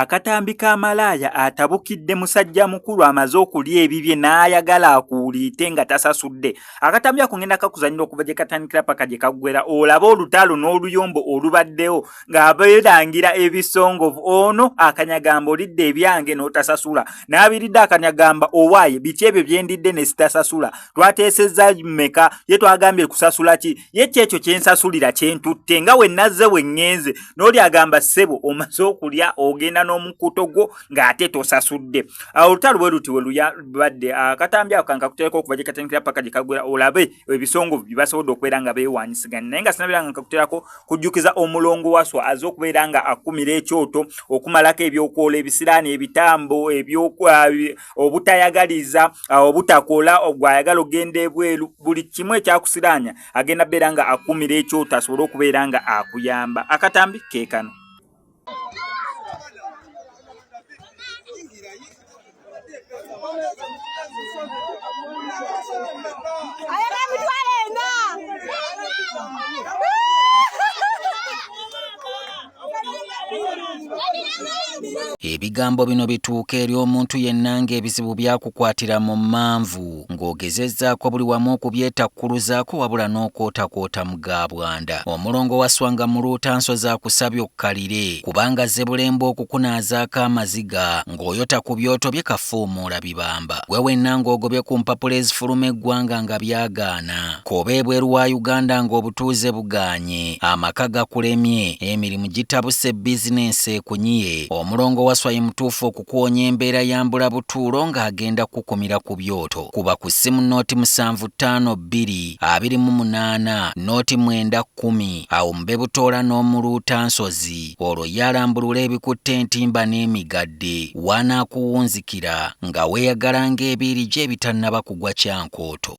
akatambi k'amalaaya atabukidde musajja mukulu amaze okulya ebibye n'ayagala akuuliite nga tasasudde. Akatambi ako ngenda kakuzannyira okuva gye katandikira paka gye kaggwera olabe olutalo n'oluyombo olubaddewo ng'abeerangira ebisongovu. Ono akanyagamba olidde ebyange n'otasasula, n'abiridde akanyagamba owaaye biki ebyo byendidde ne sitasasula, twateesezza mmeka, ye twagambye kusasula ki, ye kyekyo kyensasulira kyentutte nga we nazze we ŋŋenze n'oli agamba ssebo omaze okulya ogenda n'omukuto gwo ng'ate tosasudde. Olutalo bwe luti we luyabadde. Akatambi ako kankakutereko okuva gye katandikira paka gye kaggwera olabe ebisongovu bye basobodde okubeera nga beewanyisiganya. Naye nga sinabeera nga nkakuterako kujjukiza omulongo waswa aze okubeera nga akumira ekyoto, okumalako ebyokwola ebisiraani, ebitambo, obutayagaliza, obutakola gwayagala ogenda ebweru, buli kimu ekyakusiraanya agenda beera nga akumira ekyoto asobole okubeera nga akuyamba. Akatambi keekano. Ebigambo bino bituuka eri omuntu yenna ng'ebizibu byakukwatira mu manvu ng'ogezezzaako buli wamu okubyetakkuluzaako wabula n'okootakoota mu gaabwanda. Omulongo waswanga mu Luutansozi akusabye okkalire kubanga zze bulembe okukunaazaako amaziga ng'oyota ku byoto bye kafuumuula bibamba. Gwe wenna ng'ogobye ku mpapula ezifuluma eggwanga nga byagaana, koba ebweru wa Uganda ng'obutuuze bugaanye, amaka gakulemye, emirimu gitabuse, bizinensi ekunyiye. Omulongo waswa ye mutuufu okukuwonya embeera ya mbulabutuulo ng'agenda kukumira ku byoto. Kuba ku ssimu nooti 755228 nooti 910 awo mube butoola n'omu Luutansozi, olwo yalambulula ebikutte entimba n'emigadde wanaakuwunzikira nga weeyagala ng'ebiiri gye bitannaba kugwa Kyankooto.